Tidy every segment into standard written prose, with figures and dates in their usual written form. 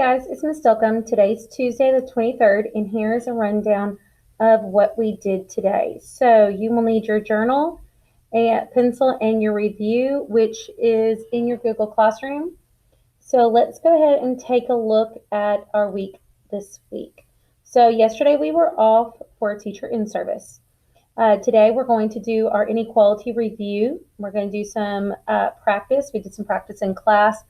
guys, it's Miss Delcambre. Today's Tuesday the 23rd, and here is a rundown of what we did today. So you will need your journal, a pencil, and your review, which is in your Google Classroom. So let's go ahead and take a look at our week this week. So yesterday we were off for a teacher in service. Today we're going to do our inequality review. We're going to do some practice. We did some practice in class.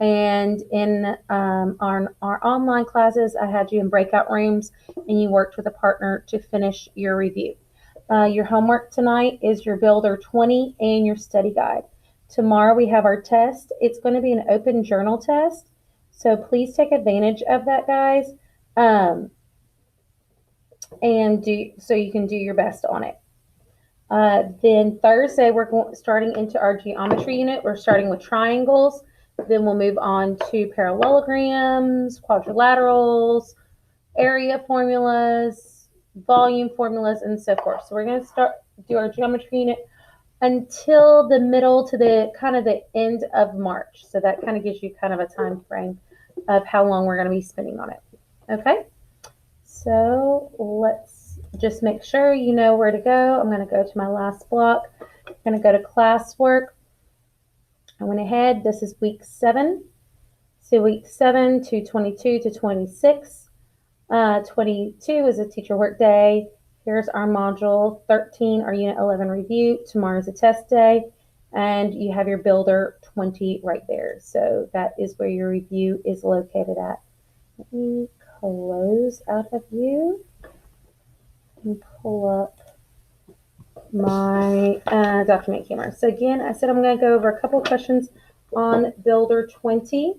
And in our online classes, I had you in breakout rooms, and you worked with a partner to finish your review. Your homework tonight is your Builder 20 and your study guide. Tomorrow we have our test. It's going to be an open journal test, so please take advantage of that, guys, so you can do your best on it. Then Thursday, we're starting into our geometry unit. We're starting with triangles. Then we'll move on to parallelograms, quadrilaterals, area formulas, volume formulas, and so forth. So we're going to do our geometry unit until the middle to the end of March. So that kind of gives you kind of a time frame of how long we're going to be spending on it. Okay, so let's just make sure you know where to go. I'm going to go to my last block. I'm going to go to classwork. I went ahead. This is week 7. So week 7 to 22 to 26. 22 is a teacher work day. Here's our module 13, our unit 11 review. Tomorrow's a test day. And you have your Builder 20 right there. So that is where your review is located at. Let me close out of view and pull up my document camera. So again, I said I'm going to go over a couple of questions on Builder 20.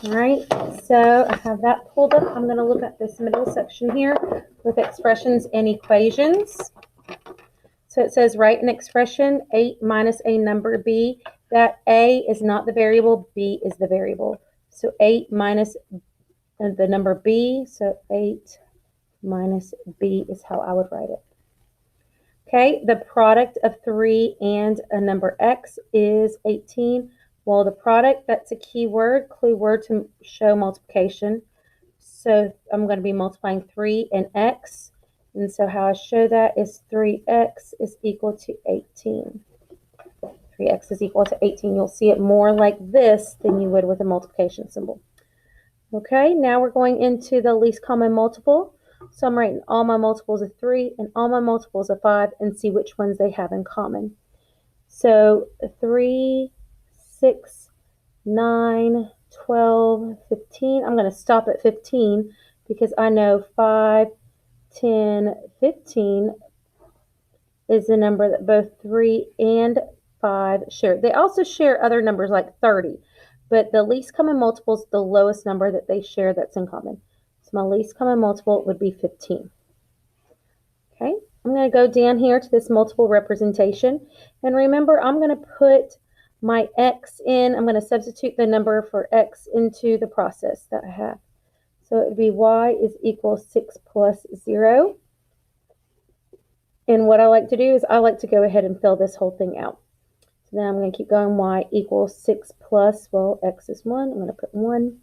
All right, so I have that pulled up. I'm going to look at this middle section here with expressions and equations. So it says write an expression 8 minus a number b. That a is not the variable, b is the variable. So 8 minus the number b, so 8 minus b is how I would write it. Okay, the product of 3 and a number x is 18. Well, the product, that's a key word, clue word to show multiplication. So I'm going to be multiplying 3 and x. And so how I show that is 3x is equal to 18. 3x is equal to 18. You'll see it more like this than you would with a multiplication symbol. Okay, now we're going into the least common multiple. So I'm writing all my multiples of 3 and all my multiples of 5 and see which ones they have in common. So 3, 6, 9, 12, 15. I'm going to stop at 15 because I know 5, 10, 15 is the number that both 3 and 5 share. They also share other numbers like 30, but the least common multiple is the lowest number that they share that's in common. My least common multiple would be 15. Okay, I'm going to go down here to this multiple representation. And remember, I'm going to put my x in. I'm going to substitute the number for x into the process that I have. So it would be y is equal 6 plus 0. And what I like to do is I like to go ahead and fill this whole thing out. So then I'm going to keep going. Y equals 6 plus, well, x is 1. I'm going to put 1.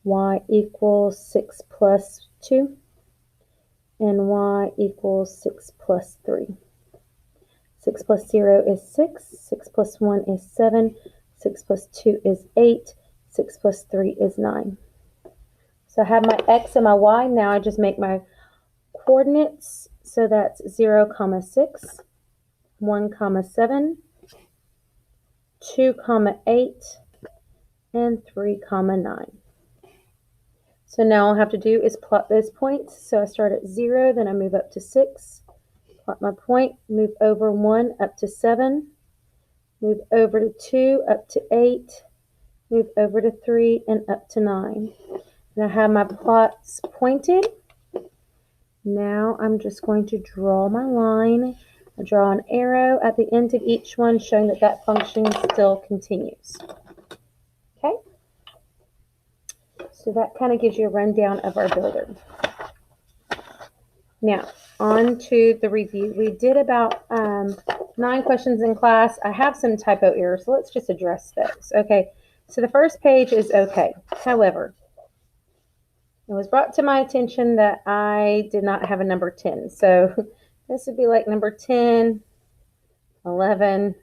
Y equals 6 plus 2, and y equals 6 plus 3. 6 plus 0 is 6, 6 plus 1 is 7, 6 plus 2 is 8, 6 plus 3 is 9. So I have my x and my y. Now I just make my coordinates. So that's 0, 6, 1, 7, 2, 8, and 3, 9. So now all I have to do is plot those points. So I start at 0, then I move up to 6, plot my point, move over 1 up to 7, move over to 2 up to 8, move over to 3 and up to 9. And I have my plots pointed. Now I'm just going to draw my line. I draw an arrow at the end of each one showing that that function still continues. Okay? So that kind of gives you a rundown of our builder. Now, on to the review. We did about 9 questions in class. I have some typo errors, so let's just address those. Okay, so the first page is okay. However, it was brought to my attention that I did not have a number 10. So this would be like number 10, 11,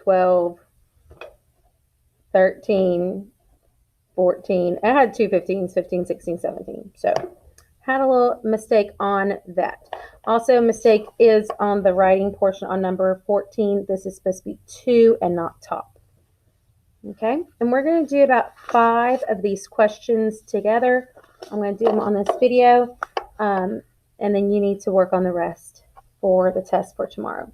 12, 13, 14. I had two 15s, 15, 16, 17. So had a little mistake on that. Also, mistake is on the writing portion on number 14. This is supposed to be 2 and not top. Okay, and we're going to do about 5 of these questions together. I'm going to do them on this video, and then you need to work on the rest for the test for tomorrow.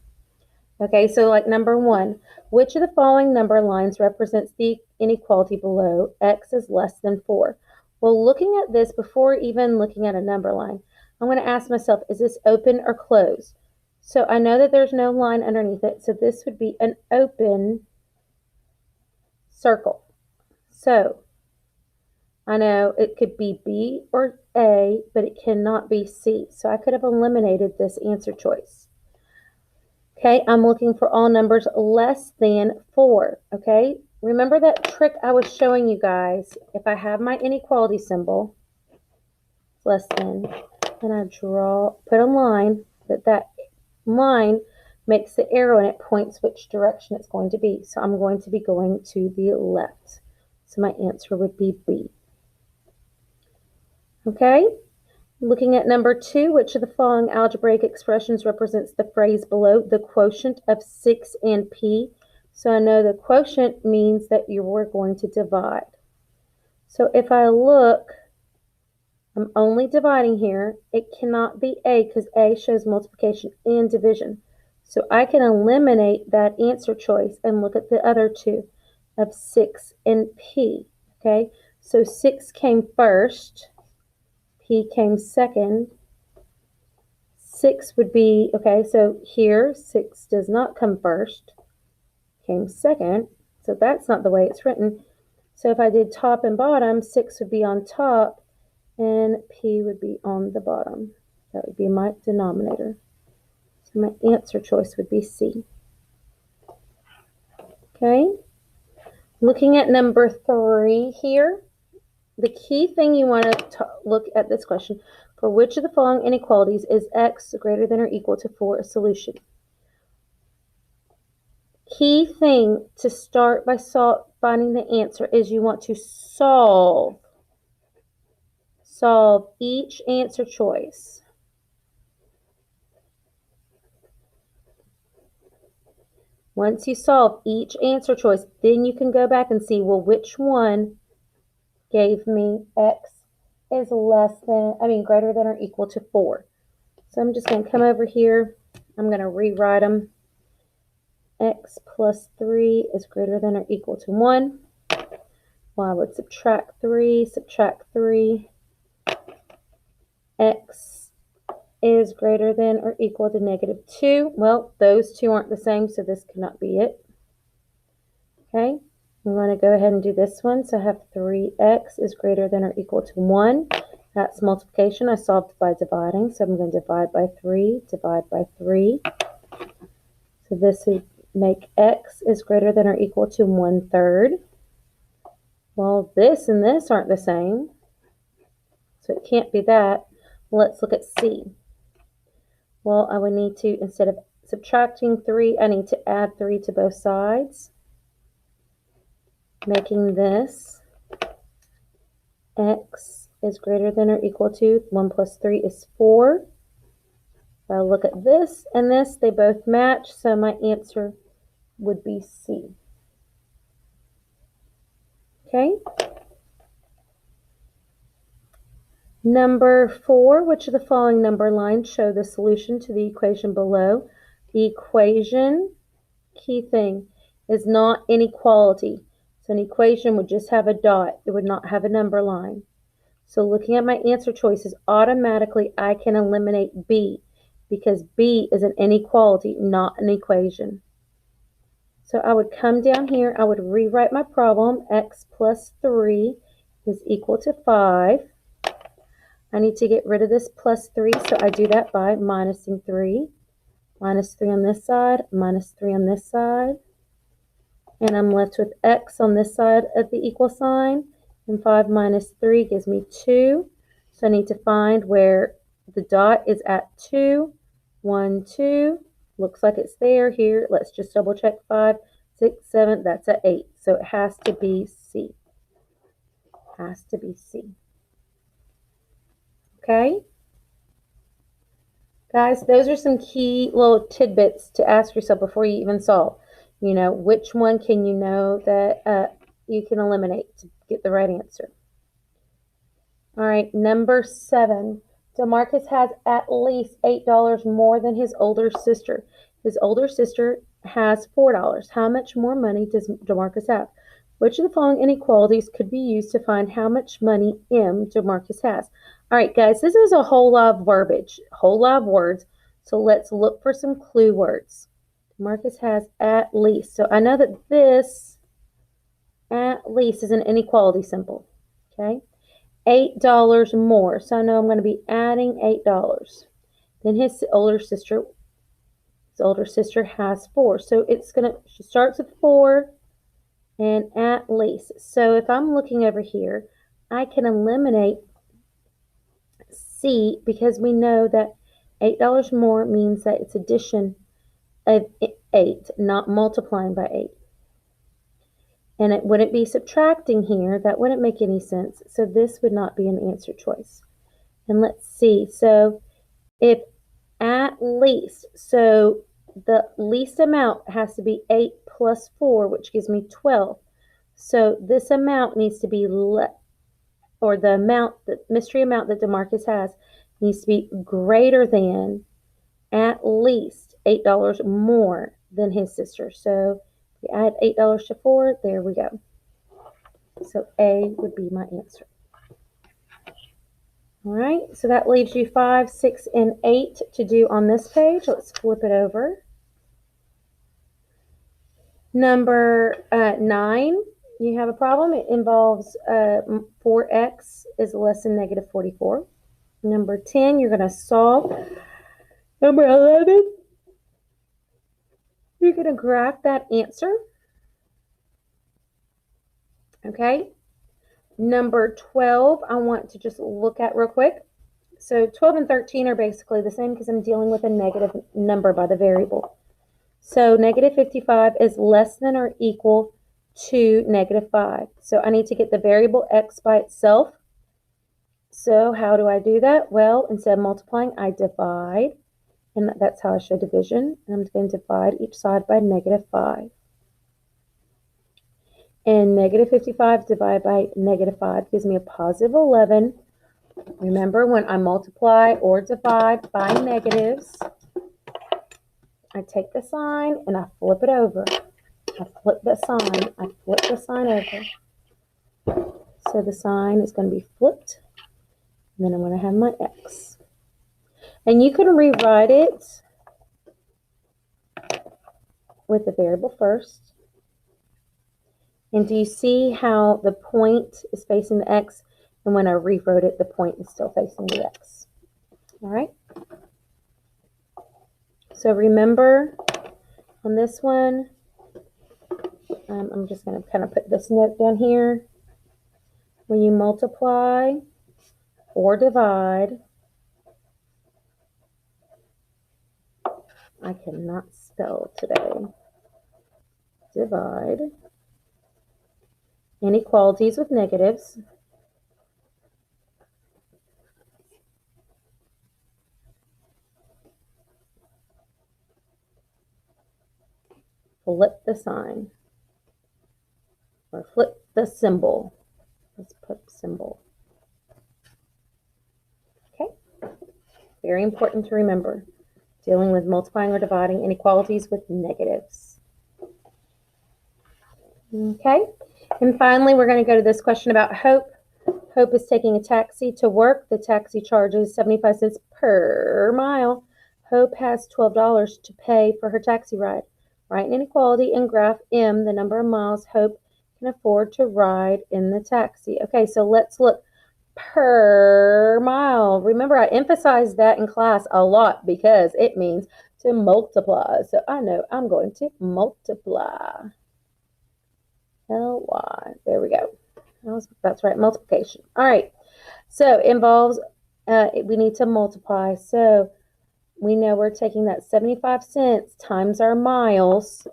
Okay, so like number 1, which of the following number lines represents the inequality below x is less than 4? Well, looking at this before even looking at a number line, I'm going to ask myself, is this open or closed? So I know that there's no line underneath it, so this would be an open circle. So I know it could be B or A, but it cannot be C. So I could have eliminated this answer choice. Okay, I'm looking for all numbers less than 4. Okay, remember that trick I was showing you guys? If I have my inequality symbol, less than, and I put a line, that line makes the arrow and it points which direction it's going to be. So I'm going to be going to the left. So my answer would be B. Okay, looking at number 2, which of the following algebraic expressions represents the phrase below, the quotient of 6 and P? So I know the quotient means that you were going to divide. So if I look, I'm only dividing here. It cannot be A because A shows multiplication and division. So I can eliminate that answer choice and look at the other two of 6 and P. Okay, so 6 came first, P came second. 6 would be, okay, so here 6 does not come first, came second. So that's not the way it's written. So if I did top and bottom, 6 would be on top and P would be on the bottom. That would be my denominator. So my answer choice would be C. Okay. Looking at number 3 here, the key thing you want to look at this question, for which of the following inequalities is x greater than or equal to 4 a solution? Key thing to start by finding the answer is you want to solve each answer choice. Once you solve each answer choice, then you can go back and see, well, which one gave me x is greater than or equal to 4. So I'm just going to come over here. I'm going to rewrite them. X plus 3 is greater than or equal to 1. Well, I would subtract 3, x is greater than or equal to negative 2. Well, those two aren't the same, so this cannot be it. Okay, I'm going to go ahead and do this one. So I have 3x is greater than or equal to 1. That's multiplication. I solved by dividing, so I'm going to divide by 3, divide by 3. So this would make x is greater than or equal to 1/3. Well, this and this aren't the same, so it can't be that. Let's look at C. Well, I would need to, instead of subtracting 3, I need to add 3 to both sides, making this x is greater than or equal to 1 plus 3 is 4. If I look at this and this, they both match, so my answer would be C. Okay. Number 4, which of the following number lines show the solution to the equation below? The equation, key thing, is not inequality. So an equation would just have a dot. It would not have a number line. So looking at my answer choices, automatically I can eliminate B because B is an inequality, not an equation. So I would come down here, I would rewrite my problem. X plus 3 is equal to 5. I need to get rid of this plus 3, so I do that by minusing 3. Minus 3 on this side, minus 3 on this side. And I'm left with x on this side of the equal sign And 5 minus 3 gives me 2. So I need to find where the dot is at 2. 1, 2. Looks like it's there here. Let's just double check. 5, 6, 7. That's an 8. So it has to be C. Has to be C. Okay? Guys, those are some key little tidbits to ask yourself before you even solve. You know, which one can you know that you can eliminate to get the right answer? All right, number 7. DeMarcus has at least $8 more than his older sister. His older sister has $4. How much more money does DeMarcus have? Which of the following inequalities could be used to find how much money DeMarcus has? All right, guys, this is a whole lot of verbiage, a whole lot of words. So let's look for some clue words. DeMarcus has at least. So I know that this at least is an inequality symbol. Okay. $8 more. So I know I'm going to be adding $8. Then his older sister has 4. So she starts with 4 and at least. So if I'm looking over here, I can eliminate C because we know that $8 more means that it's addition of 8, not multiplying by 8. And it wouldn't be subtracting here. That wouldn't make any sense. So this would not be an answer choice. And let's see. So if at least, so the least amount has to be 8 plus 4, which gives me 12. So this amount needs to be or the mystery amount that DeMarcus has needs to be greater than at least $8 more than his sister. So we add $8 to 4. There we go. So A would be my answer. All right, so that leaves you 5, 6, and 8 to do on this page. Let's flip it over. Number 9, you have a problem. It involves 4x is less than negative 44. Number 10, you're going to solve. Number 11, you're going to graph that answer. Okay. Number 12, I want to just look at real quick. So 12 and 13 are basically the same because I'm dealing with a negative number by the variable. So negative 55 is less than or equal to negative 5. So I need to get the variable x by itself. So how do I do that? Well, instead of multiplying, I divide. And that's how I show division. I'm going to divide each side by negative 5. And negative 55 divided by negative 5 gives me a positive 11. Remember, when I multiply or divide by negatives, I take the sign and I flip it over. I flip the sign. I flip the sign over. So the sign is going to be flipped. And then I'm going to have my x. And you can rewrite it with the variable first. And do you see how the point is facing the x? And when I rewrote it, the point is still facing the x. All right. So remember on this one, I'm just going to kind of put this note down here. When you multiply or divide, I cannot spell today. Divide inequalities with negatives. Flip the sign or flip the symbol. Let's put symbol. Okay. Very important to remember. Dealing with multiplying or dividing inequalities with negatives. Okay. And finally, we're going to go to this question about Hope. Hope is taking a taxi to work. The taxi charges 75 cents per mile. Hope has $12 to pay for her taxi ride. Write an inequality and graph M, the number of miles Hope can afford to ride in the taxi. Okay, so let's look. Per mile. Remember, I emphasized that in class a lot because it means to multiply. So I know I'm going to multiply. L-Y. There we go. That's right, multiplication. All right. So involves, we need to multiply. So we know we're taking that 75 cents times our miles,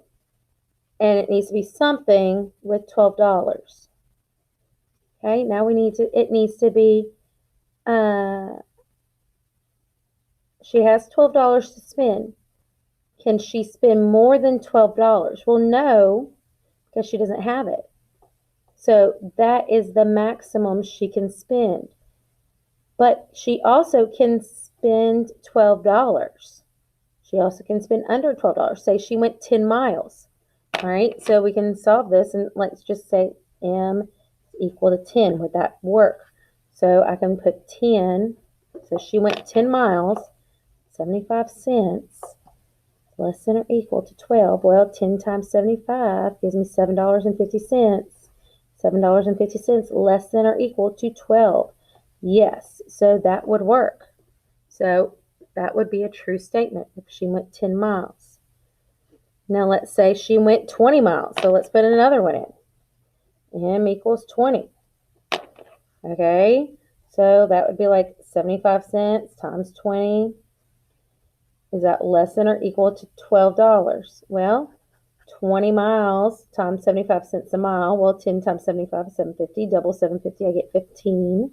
and it needs to be something with $12. Okay, now it needs to be, she has $12 to spend. Can she spend more than $12? Well, no, because she doesn't have it. So that is the maximum she can spend. But she also can spend $12. She also can spend under $12. Say she went 10 miles. All right, so we can solve this, and let's just say M equal to 10. Would that work? So I can put 10. So she went 10 miles, 75 cents, less than or equal to 12. Well, 10 times 75 gives me $7.50. $7.50 less than or equal to 12. Yes, so that would work. So that would be a true statement if she went 10 miles. Now let's say she went 20 miles. So let's put another one in. M equals 20. Okay, so that would be like 75 cents times 20. Is that less than or equal to $12? Well, 20 miles times 75 cents a mile. Well, 10 times 75 is 750. Double 750, I get 15.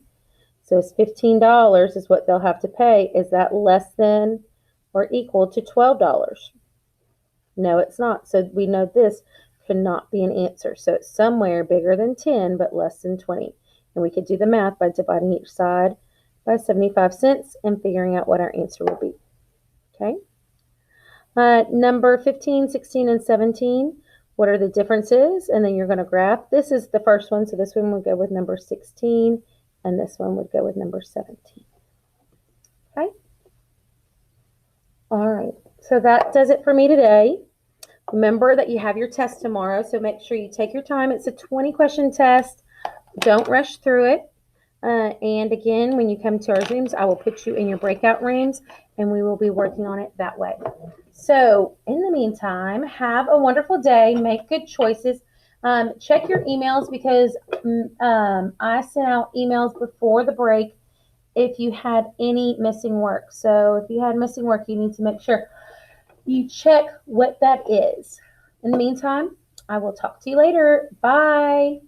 So it's $15 is what they'll have to pay. Is that less than or equal to $12? No, it's not. So we know this cannot be an answer. So it's somewhere bigger than 10, but less than 20. And we could do the math by dividing each side by 75 cents and figuring out what our answer will be. Okay. Number 15, 16, and 17. What are the differences? And then you're going to graph. This is the first one. So this one would go with number 16. And this one would go with number 17. Okay. All right. So that does it for me today. Remember that you have your test tomorrow. So make sure you take your time. It's a 20-question test. Don't rush through it. And again, when you come to our Zooms, I will put you in your breakout rooms and we will be working on it that way. So in the meantime, have a wonderful day. Make good choices. Check your emails because I sent out emails before the break if you had any missing work. So if you had missing work, you need to make sure you check what that is. In the meantime, I will talk to you later. Bye.